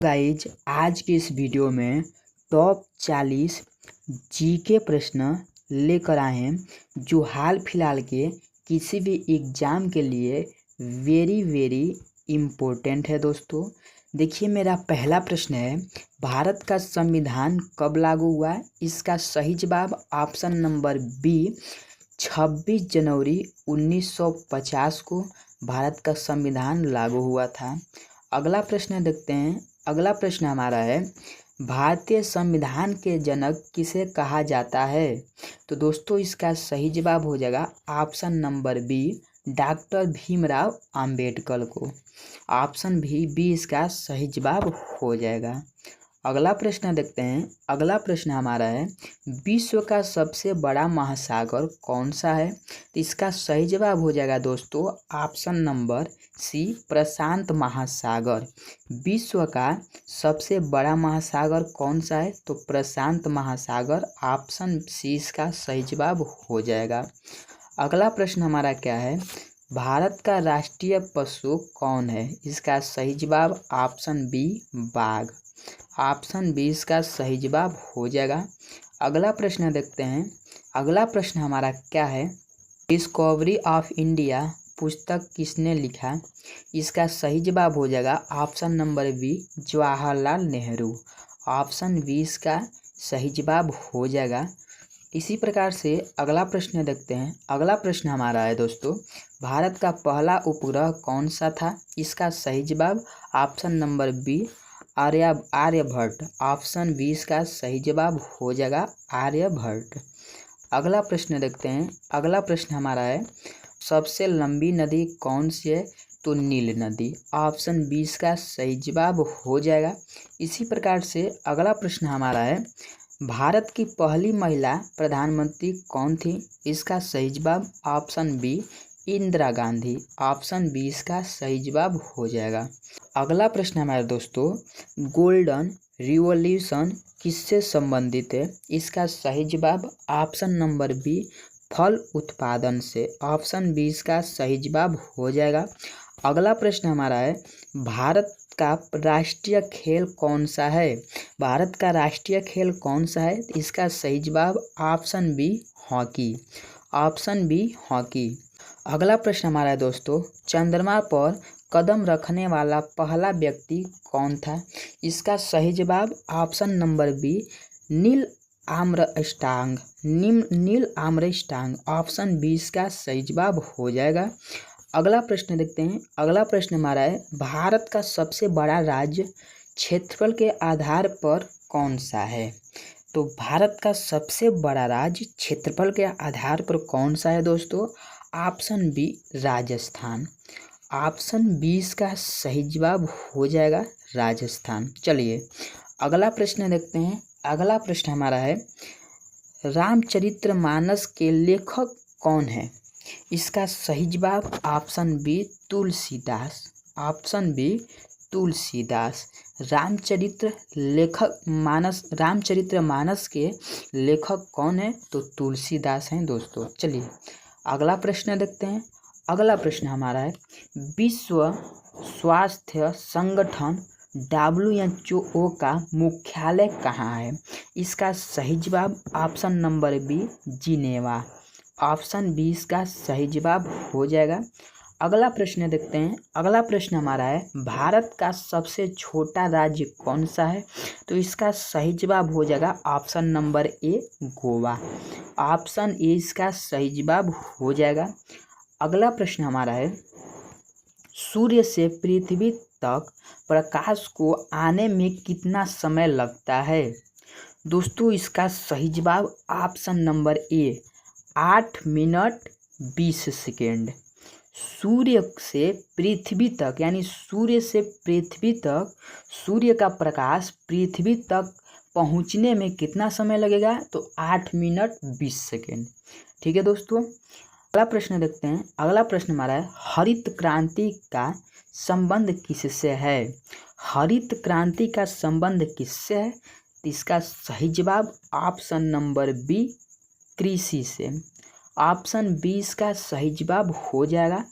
Guys आज के इस वीडियो में टॉप 40 जीके प्रश्न लेकर आए हैं जो हाल फिलहाल के किसी भी एग्ज़ाम के लिए वेरी इम्पोर्टेंट है। दोस्तों देखिए, मेरा पहला प्रश्न है, भारत का संविधान कब लागू हुआ है? इसका सही जवाब ऑप्शन नंबर बी 26 जनवरी 1950 को भारत का संविधान लागू हुआ था। अगला प्रश्न देखते हैं। अगला प्रश्न हमारा है, भारतीय संविधान के जनक किसे कहा जाता है? तो दोस्तों इसका सही जवाब हो जाएगा option number B doctor Bhimrao Ambedkar को। ऑप्शन बी इसका सही जवाब हो जाएगा। अगला प्रश्न देखते हैं। अगला प्रश्न हमारा है, विश्व का सबसे बड़ा महासागर कौन सा है? तो इसका सही जवाब हो जाएगा दोस्तों ऑप्शन नंबर सी प्रशांत महासागर। विश्व का सबसे बड़ा महासागर कौन सा है? तो प्रशांत महासागर। ऑप्शन सी इसका सही जवाब हो जाएगा। अगला प्रश्न हमारा क्या है, भारत का राष्ट्रीय पशु कौन है? इसका सही जवाब ऑप्शन बी बाघ। ऑप्शन बी इसका सही जवाब हो जाएगा। अगला प्रश्न देखते हैं। अगला प्रश्न हमारा क्या है, डिस्कवरी ऑफ इंडिया पुस्तक किसने लिखा? इसका सही जवाब हो जाएगा option number B Jawaharlal Nehru. Option B इसका सही जवाब हो जाएगा। इसी प्रकार से अगला प्रश्न देखते हैं। अगला प्रश्न हमारा है दोस्तों, भारत का पहला उपग्रह कौन सा था? इसका सही जवाब option number B Aryabhata. Option B इसका सही जवाब हो जाएगा आर्यभट्ट। अगला प्रश्न देखते हैं। अगला प्रश्न हमारा है, सबसे लंबी नदी कौन सी है? तो नील नदी। ऑप्शन बी इसका सही जवाब हो जाएगा। इसी प्रकार से अगला प्रश्न हमारा है, भारत की पहली महिला प्रधानमंत्री कौन थी? इसका सही जवाब option B Indira Gandhi. Option B इसका सही जवाब हो जाएगा। अगला प्रश्न हमारे दोस्तों, गोल्डन रिवॉल्यूशन किससे संबंधित है? इसका सही जवाब ऑप्शन नंबर बी फल उत्पादन से। ऑप्शन बी इसका सही जवाब हो जाएगा। अगला प्रश्न हमारा है, भारत का राष्ट्रीय खेल कौन सा है? भारत का राष्ट्रीय खेल कौन सा है? इसका सही जवाब option B hockey. Option B hockey. अगला प्रश्न हमारा है दोस्तों, चंद्रमा पर कदम रखने वाला पहला व्यक्ति कौन था? इसका सही जवाब option number B Neil Armstrong. Option B इसका सही जवाब हो जाएगा। अगला प्रश्न देखते हैं। अगला प्रश्न हमारा है, भारत का सबसे बड़ा राज्य क्षेत्रफल के आधार पर कौन सा है? तो भारत का सबसे बड़ा राज्य क्षेत्रफल के आधार पर कौन सा है दोस्तों? Option B Rajasthan. Option B इसका सही जवाब हो जाएगा राजस्थान। चलिए अगला प्रश्न देखते हैं। अगला प्रश्न हमारा है, रामचरितमानस के लेखक कौन है? इसका सही जवाब option B Tulsidas. Option B Tulsidas. Ramcharitmanas के लेखक कौन है? तो तुलसीदास हैं दोस्तों। चलिए अगला प्रश्न देखते हैं। अगला प्रश्न हमारा है, विश्व स्वास्थ्य संगठन WHO का मुख्यालय कहाँ है? इसका सही जवाब option number B Geneva. Option B इसका सही जवाब हो जाएगा। अगला प्रश्न देखते हैं। अगला प्रश्न हमारा है, भारत का सबसे छोटा राज्य कौन सा है? तो इसका सही जवाब हो जाएगा option number A Goa. Option A इसका सही जवाब हो जाएगा। अगला प्रश्न हमारा है, सूर्य से पृथ्वी तक प्रकाश को आने में कितना समय लगता है? दोस्तों इसका सही जवाब option number A 8 minute 20 second. सूर्य से पृथ्वी तक यानी सूर्य से पृथ्वी तक सूर्य का प्रकाश पृथ्वी तक पहुंचने में कितना समय लगेगा? तो 8 मिनट 20 सेकेंड। ठीक है दोस्तों। अगला प्रश्न देखते हैं। अगला प्रश्न हमारा है, हरित क्रांति का संबंध किससे है? हरित क्रांति का संबंध किससे है? तो इसका सही जवाब ऑप्शन नंबर बी कृषि से। ऑप्शन बी इसका सही जवाब हो जाएगा।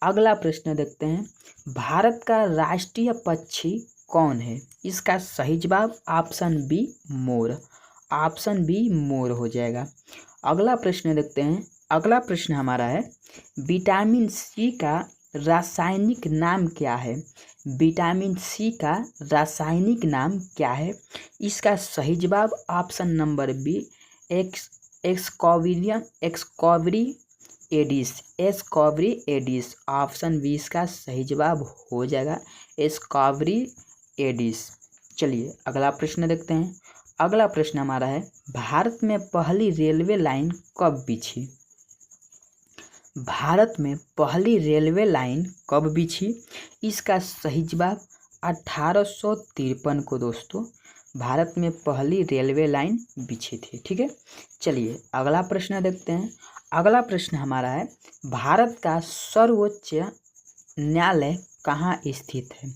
अगला प्रश्न देखते हैं, भारत का राष्ट्रीय पक्षी कौन है? इसका सही जवाब option be more. Option be more हो जाएगा। अगला प्रश्न देखते हैं। अगला प्रश्न हमारा है विटामिन सी का रासायनिक नाम क्या है? विटामिन सी का रासायनिक नाम क्या है? इसका सही जवाब ऑप्शन नंबर बी एक्सकॉवरी एडिस। ऑप्शन बी इसका सही जवाब हो जाएगा एक्सकॉवरी एडिस। चलिए अगला प्रश्न देखते हैं। अगला प्रश्न हमारा है भारत में पहली रेलवे लाइन कब बिछी? भारत में पहली रेलवे लाइन कब बिछी? इसका सही जवाब 1853 को दोस्तों भारत में पहली रेलवे लाइन बिछी थी। ठीक है, चलिए अगला प्रश्न देखते हैं। अगला प्रश्न हमारा है भारत का सर्वोच्च न्यायालय कहाँ स्थित है?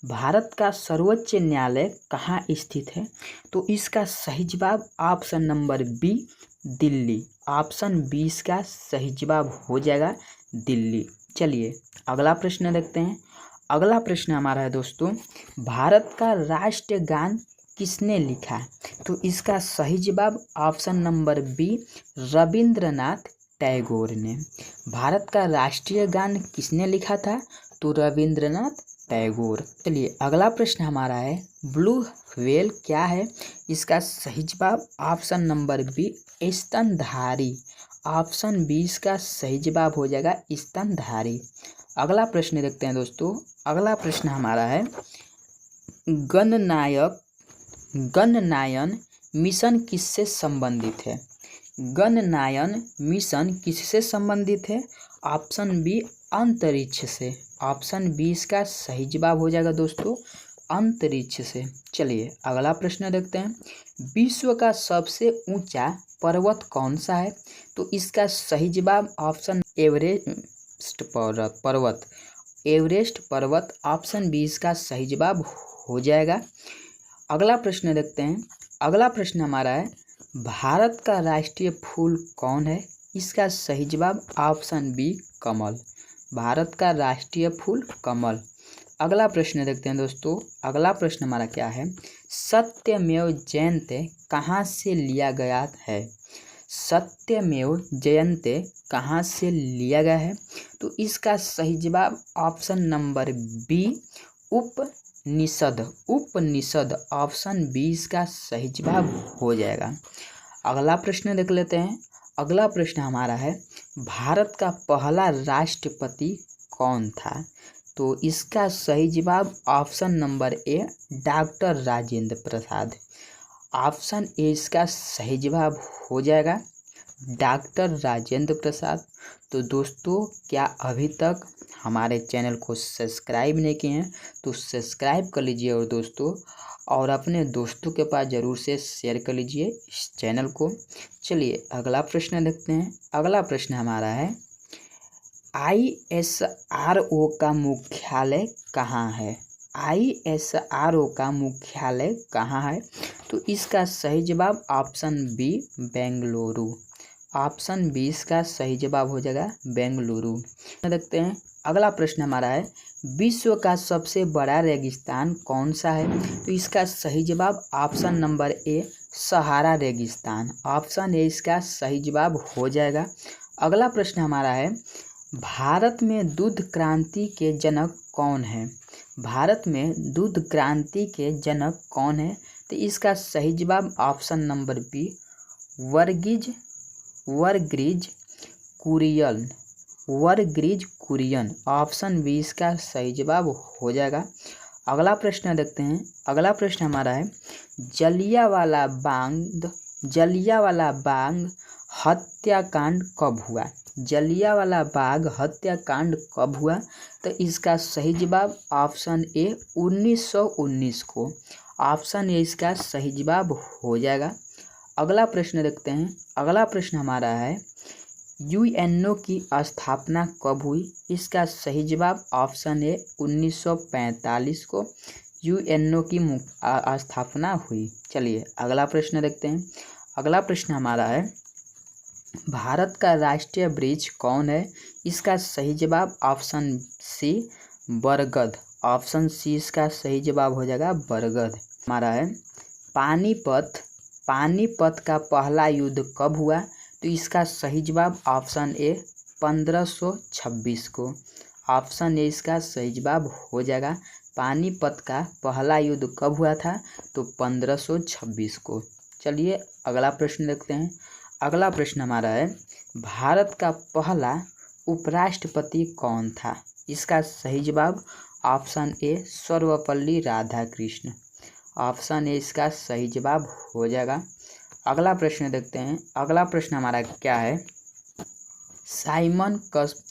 भारत का सर्वोच्च न्यायालय कहाँ स्थित है? तो इसका सही जवाब option number B Delhi. Option B इसका सही जवाब हो जाएगा दिल्ली। चलिए अगला प्रश्न देखते हैं। अगला प्रश्न हमारा है दोस्तों भारत का राष्ट्रीय गान किसने लिखा है? तो इसका सही जवाब option number B Rabindranath Tagore ने। भारत का राष्ट्रीय गान किसने लिखा था? तो रविंद्रनाथ टैगोर। चलिए अगला प्रश्न हमारा है ब्लू व्हेल क्या है? इसका सही जवाब ऑप्शन नंबर बी स्तनधारी। ऑप्शन बी इसका सही जवाब हो जाएगा स्तनधारी। अगला प्रश्न देखते हैं दोस्तों। अगला प्रश्न हमारा है गणनायन मिशन किससे संबंधित है? गणनायन मिशन किससे संबंधित है? ऑप्शन बी अंतरिक्ष से। ऑप्शन बी इसका सही जवाब हो जाएगा दोस्तों अंतरिक्ष से। चलिए अगला प्रश्न देखते हैं। विश्व का सबसे ऊंचा पर्वत कौन सा है? तो इसका सही जवाब ऑप्शन एवरेस्ट पर्वत। एवरेस्ट पर्वत ऑप्शन बी इसका सही जवाब हो जाएगा। अगला प्रश्न देखते हैं। अगला प्रश्न हमारा है भारत का राष्ट्रीय फूल कौन है? इसका सही जवाब ऑप्शन बी कमल। भारत का राष्ट्रीय फूल कमल। अगला प्रश्न देखते हैं दोस्तों। अगला प्रश्न हमारा क्या है सत्यमेव जयते कहाँ से लिया गया है? सत्यमेव जयते कहाँ से लिया गया है? तो इसका सही जवाब ऑप्शन नंबर बी उपनिषद। ऑप्शन बी इसका सही जवाब हो जाएगा। अगला प्रश्न देख लेते हैं। अगला प्रश्न हमारा है भारत का पहला राष्ट्रपति कौन था? तो इसका सही जवाब option number A doctor Rajendra Prasad. Option A इसका सही जवाब हो जाएगा डॉक्टर राजेंद्र प्रसाद। तो दोस्तों क्या अभी तक हमारे चैनल को सब्सक्राइब नहीं किए हैं तो सब्सक्राइब कर लीजिए और अपने दोस्तों के पास ज़रूर से शेयर कर लीजिए इस चैनल को। चलिए अगला प्रश्न देखते हैं। अगला प्रश्न हमारा है ISRO का मुख्यालय कहाँ है? ISRO का मुख्यालय कहाँ है? तो इसका सही जवाब option B Bengaluru. Option B इसका सही जवाब हो जाएगा बेंगलुरु। देखते हैं अगला प्रश्न हमारा है विश्व का सबसे बड़ा रेगिस्तान कौन सा है? तो इसका सही जवाब ऑप्शन नंबर ए सहारा रेगिस्तान। ऑप्शन ए इसका सही जवाब हो जाएगा। अगला प्रश्न हमारा है भारत में दूध क्रांति के जनक कौन है? भारत में दूध क्रांति के जनक कौन है? तो इसका सही जवाब option number B Verghese Kurien. Option B इसका सही जवाब हो जाएगा। अगला प्रश्न देखते हैं। अगला प्रश्न हमारा है जलियांवाला बाग हत्याकांड कब हुआ? जलियांवाला बाग हत्याकांड कब हुआ? तो इसका सही जवाब ऑप्शन ए 1919 को। ऑप्शन ए इसका सही जवाब हो जाएगा। अगला प्रश्न देखते हैं। अगला प्रश्न हमारा है UNO की स्थापना कब हुई? इसका सही जवाब ऑप्शन ए 1945 को UNO की स्थापना हुई। चलिए अगला प्रश्न देखते हैं। अगला प्रश्न हमारा है भारत का राष्ट्रीय वृक्ष कौन है? इसका सही जवाब ऑप्शन सी बरगद। ऑप्शन सी इसका सही जवाब हो जाएगा बरगद। हमारा है पानीपत का पहला युद्ध कब हुआ? तो इसका सही जवाब ऑप्शन ए 1526 को। ऑप्शन ए इसका सही जवाब हो जाएगा। पानीपत का पहला युद्ध कब हुआ था? तो 1526 को। चलिए अगला प्रश्न देखते हैं। अगला प्रश्न हमारा है भारत का पहला उपराष्ट्रपति कौन था? इसका सही जवाब option A Sarvepalli Radhakrishna. Option A इसका सही जवाब हो जाएगा। अगला प्रश्न देखते हैं। अगला प्रश्न हमारा क्या है साइमन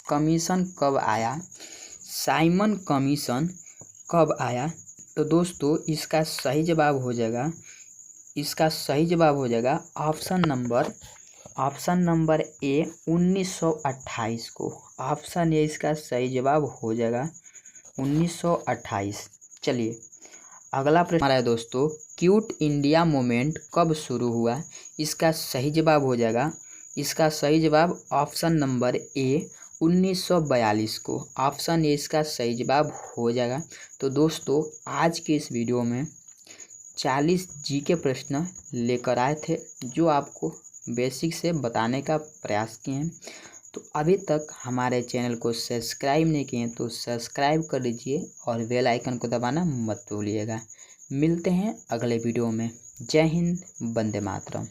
कमीशन कब आया? साइमन कमीशन कब आया? तो दोस्तों इसका सही जवाब हो जाएगा ऑप्शन नंबर ए 1928 को। ऑप्शन ए इसका सही जवाब हो जाएगा 1928। चलिए अगला प्रश्न हमारा है दोस्तों क्विट इंडिया मूवमेंट कब शुरू हुआ? इसका सही जवाब हो जाएगा ऑप्शन नंबर ए 1942 को। ऑप्शन ए इसका सही जवाब हो जाएगा। तो दोस्तों आज के इस वीडियो में 40 जीके प्रश्न लेकर आए थे जो आपको बेसिक से बताने का प्रयास किए हैं। तो अभी तक हमारे चैनल को सब्सक्राइब नहीं किए तो सब्सक्राइब कर लीजिए और बेल आइकन को दबाना मत भूलिएगा। मिलते हैं अगले वीडियो में। जय हिंद, वंदे मातरम।